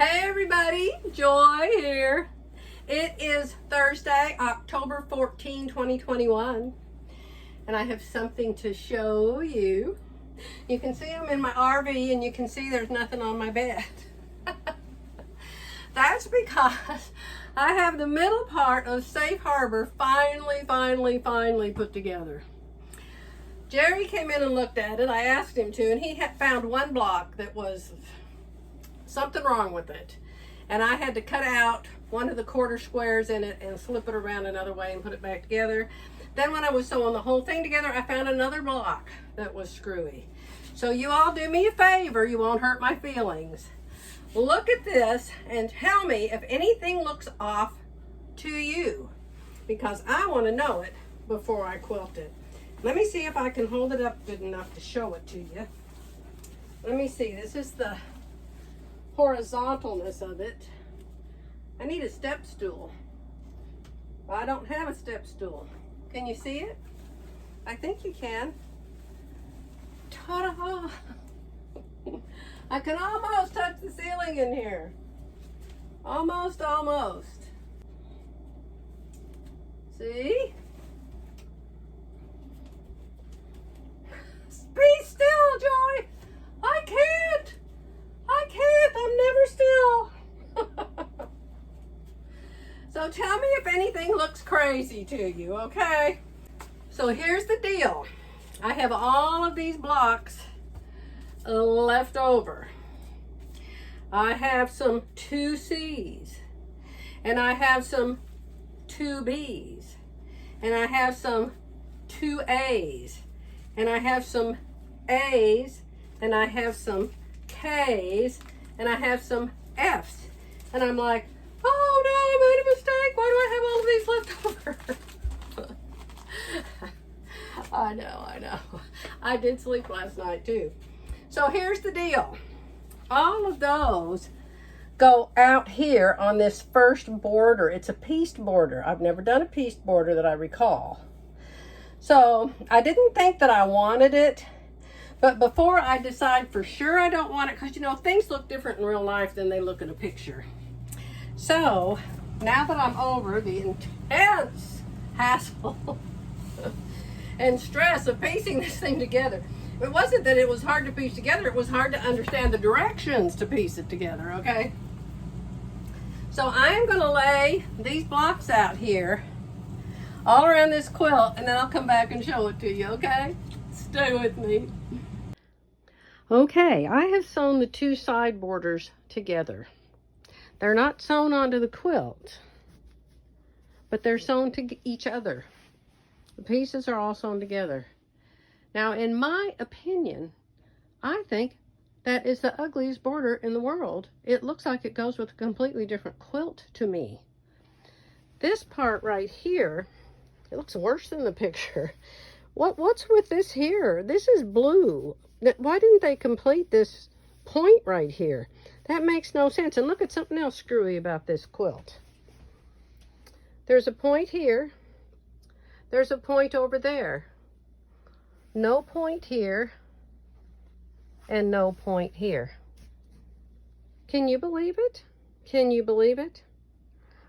Hey everybody, Joy here. It is Thursday, October 14, 2021, and I have something to show you. You can see I'm in my RV and you can see there's nothing on my bed. That's because I have the middle part of Safe Harbor finally put together. Jerry came in and looked at it. I asked him to, and he had found one block that was something wrong with it. And I had to cut out one of the quarter squares in it and slip it around another way and put it back together. Then when I was sewing the whole thing together, I found another block that was screwy. So you all do me a favor, you won't hurt my feelings. Look at this and tell me if anything looks off to you, because I want to know it before I quilt it. Let me see if I can hold it up good enough to show it to you. Let me see, this is the horizontalness of it. I need a step stool. I don't have a step stool. Can you see it? I think you can. Ta-da! I can almost touch the ceiling in here. Almost. See? Be still, Joy! I can't! I'm never still. So tell me if anything looks crazy to you, okay? So here's the deal. I have all of these blocks left over. I have some 2Cs, and I have some 2Bs, and I have some 2As, and I have some A's, and I have some K's, and I have some F's. And I'm like, oh no, I made a mistake. Why do I have all of these left over? I know. I did sleep last night too. So here's the deal. All of those go out here on this first border. It's a pieced border. I've never done a pieced border that I recall. So I didn't think that I wanted it. But before I decide for sure I don't want it, because you know, things look different in real life than they look in a picture. So now that I'm over the intense hassle and stress of piecing this thing together, it wasn't that it was hard to piece together, it was hard to understand the directions to piece it together, okay? So I am going to lay these blocks out here all around this quilt, and then I'll come back and show it to you, okay? Stay with me. Okay, I have sewn the two side borders together. They're not sewn onto the quilt, but they're sewn to each other. The pieces are all sewn together. Now, in my opinion, I think that is the ugliest border in the world. It looks like it goes with a completely different quilt to me. This part right here, it looks worse than the picture. What's with this here? This is blue. Why didn't they complete this point right here? That makes no sense. And look at something else screwy about this quilt. There's a point here. There's a point over there. No point here. And no point here. Can you believe it? Can you believe it?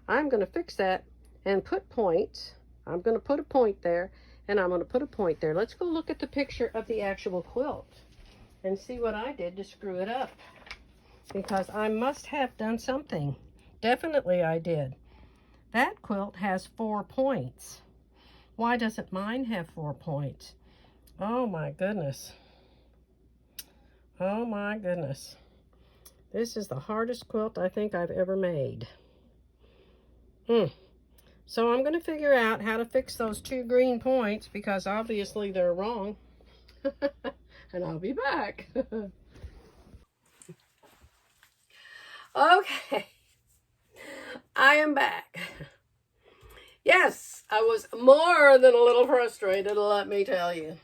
I'm going to fix that and put points. I'm going to put a point there. And I'm going to put a point there. Let's go look at the picture of the actual quilt and see what I did to screw it up. Because I must have done something. Definitely I did. That quilt has 4 points. Why doesn't mine have 4 points? Oh my goodness. Oh my goodness. This is the hardest quilt I think I've ever made. So I'm going to figure out how to fix those 2 green points, because obviously they're wrong. And I'll be back. Okay. I am back. Yes, I was more than a little frustrated, let me tell you.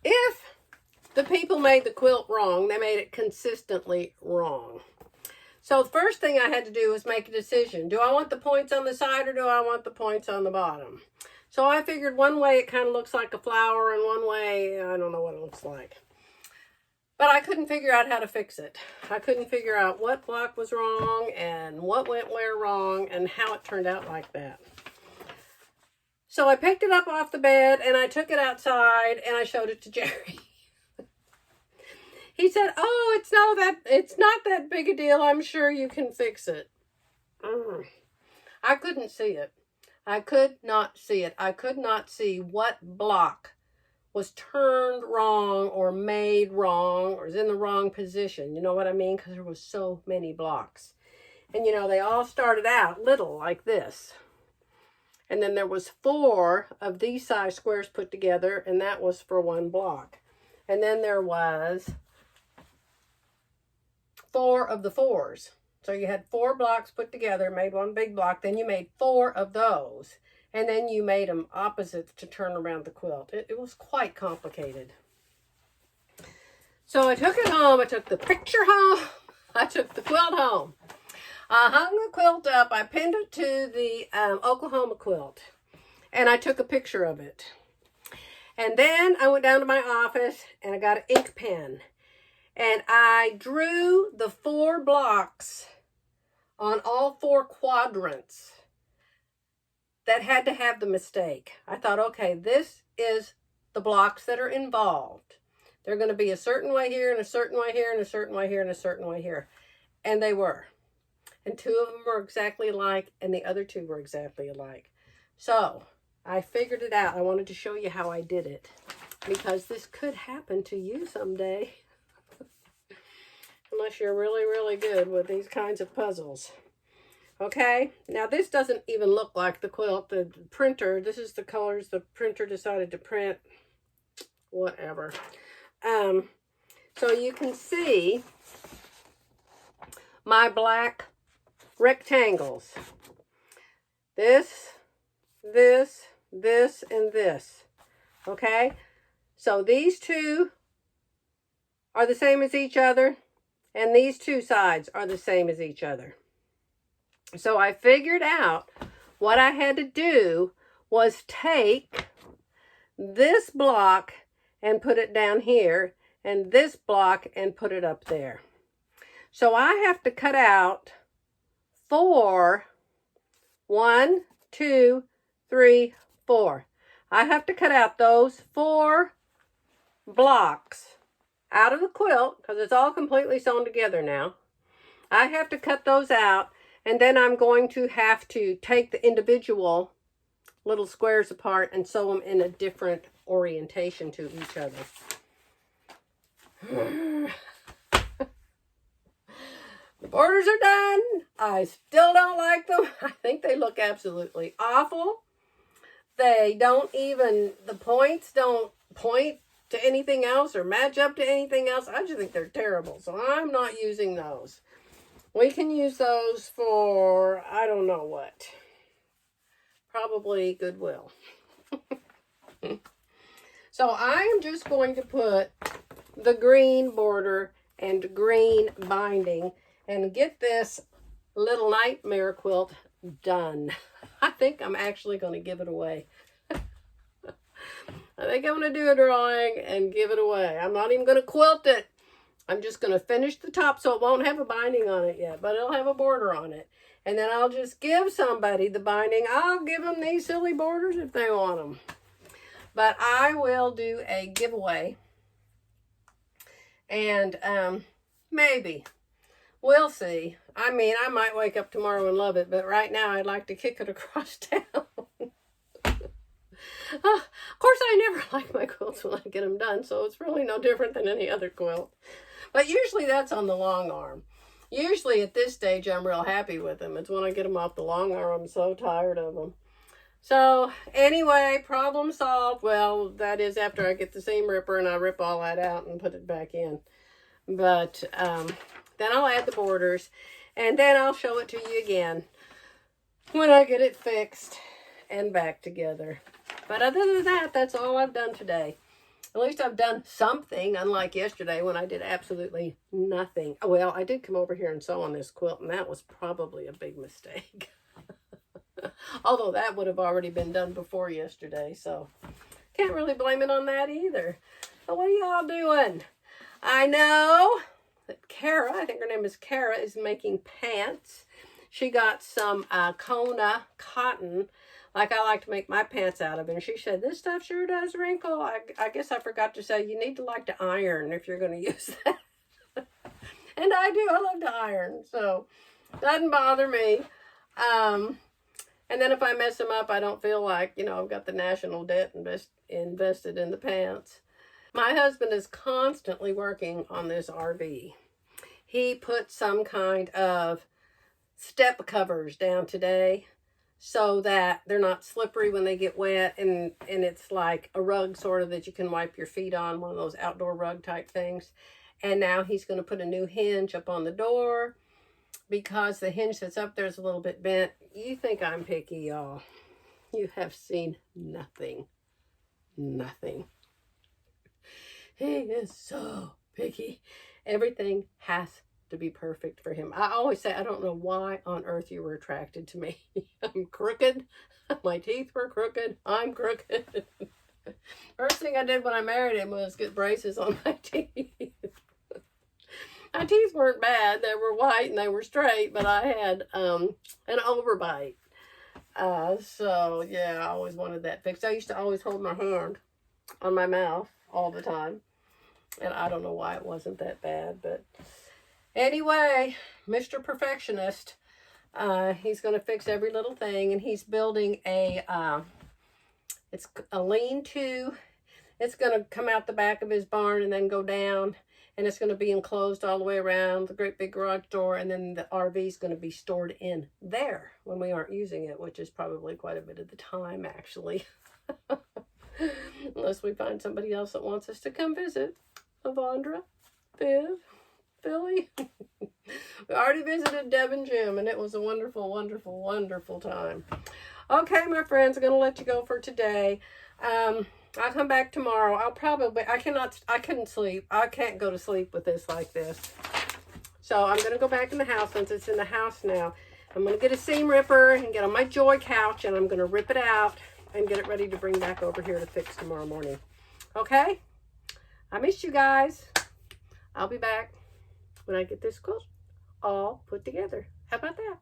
If the people made the quilt wrong, they made it consistently wrong. So the first thing I had to do was make a decision. Do I want the points on the side or do I want the points on the bottom? So I figured one way it kind of looks like a flower and one way, I don't know what it looks like. But I couldn't figure out how to fix it. I couldn't figure out what block was wrong and what went where wrong and how it turned out like that. So I picked it up off the bed and I took it outside and I showed it to Jerry. He said, "Oh, it's not that big a deal. I'm sure you can fix it." I couldn't see it. I could not see it. I could not see what block was turned wrong or made wrong or is in the wrong position. You know what I mean? Because there was so many blocks. And you know, they all started out little like this. And then there was 4 of these size squares put together, and that was for 1 block. And then there was 4 of the 4s. So you had 4 blocks put together, made 1 big block. Then you made 4 of those. And then you made them opposites to turn around the quilt. It was quite complicated. So I took it home. I took the picture home. I took the quilt home. I hung the quilt up. I pinned it to the Oklahoma quilt. And I took a picture of it. And then I went down to my office and I got an ink pen. And I drew the 4 blocks on all 4 quadrants that had to have the mistake. I thought, okay, this is the blocks that are involved. They're going to be a certain way here and a certain way here and a certain way here and a certain way here. And they were. And 2 of them were exactly alike and the other 2 were exactly alike. So I figured it out. I wanted to show you how I did it because this could happen to you someday. Unless you're really, really good with these kinds of puzzles. Okay, now this doesn't even look like the quilt. The printer, this is the colors the printer decided to print. Whatever. So you can see my black rectangles. This, this, this, and this. Okay, so these 2 are the same as each other. And these 2 sides are the same as each other. So I figured out what I had to do was take this block and put it down here and this block and put it up there. So I have to cut out 4, 1, 2, 3, 4. I have to cut out those 4 blocks out of the quilt because it's all completely sewn together now. I have to cut those out, and then I'm going to have to take the individual little squares apart and sew them in a different orientation to each other. The borders are done. I still don't like them. I think they look absolutely awful. They don't even, the points don't point to anything else or match up to anything else. I just think they're terrible. So I'm not using those. We can use those for, I don't know what. Probably Goodwill. So I am just going to put the green border and green binding and get this little nightmare quilt done. I think I'm actually going to give it away. I think I'm going to do a drawing and give it away. I'm not even going to quilt it. I'm just going to finish the top so it won't have a binding on it yet, but it'll have a border on it. And then I'll just give somebody the binding. I'll give them these silly borders if they want them. But I will do a giveaway. And maybe. We'll see. I mean, I might wake up tomorrow and love it, but right now I'd like to kick it across town. Of course, I never like my quilts when I get them done, so it's really no different than any other quilt. But usually that's on the long arm. Usually at this stage, I'm real happy with them. It's when I get them off the long arm, I'm so tired of them. So anyway, problem solved. Well, that is after I get the seam ripper and I rip all that out and put it back in. But then I'll add the borders and then I'll show it to you again when I get it fixed and back together. But other than that, that's all I've done today. At least I've done something, unlike yesterday when I did absolutely nothing. Well, I did come over here and sew on this quilt, and that was probably a big mistake. Although that would have already been done before yesterday, so can't really blame it on that either. So what are y'all doing? I know that Kara, I think her name is Kara, is making pants. She got some Kona cotton, like I like to make my pants out of. And she said, this stuff sure does wrinkle. I guess I forgot to say, you need to like to iron if you're going to use that. And I do. I love to iron. So, doesn't bother me. And then if I mess them up, I don't feel like, you know, I've got the national debt invested in the pants. My husband is constantly working on this RV. He put some kind of step covers down today so that they're not slippery when they get wet, and it's like a rug sort of that you can wipe your feet on, one of those outdoor rug type things. And now he's going to put a new hinge up on the door because the hinge that's up there is a little bit bent. You think I'm picky, y'all. You have seen nothing. Nothing. He is so picky. Everything has to be perfect for him. I always say, I don't know why on earth you were attracted to me. I'm crooked. My teeth were crooked. I'm crooked. First thing I did when I married him was get braces on my teeth. My teeth weren't bad. They were white and they were straight, but I had an overbite. So, yeah, I always wanted that fixed. I used to always hold my hand on my mouth all the time. And I don't know why it wasn't that bad. But anyway, Mr. Perfectionist, he's going to fix every little thing. And he's building it's a lean-to. It's going to come out the back of his barn and then go down. And it's going to be enclosed all the way around the great big garage door. And then the RV is going to be stored in there when we aren't using it, which is probably quite a bit of the time, actually. Unless we find somebody else that wants us to come visit. Avondra, Viv, Billy. We already visited Deb and Jim, and it was a wonderful, wonderful, wonderful time. Okay, my friends, I'm going to let you go for today. I'll come back tomorrow. I couldn't sleep. I can't go to sleep with this like this. So I'm going to go back in the house since it's in the house now. I'm going to get a seam ripper and get on my Joy couch, and I'm going to rip it out and get it ready to bring back over here to fix tomorrow morning. Okay? I missed you guys. I'll be back when I get this quilt all put together. How about that?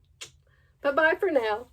Bye-bye for now.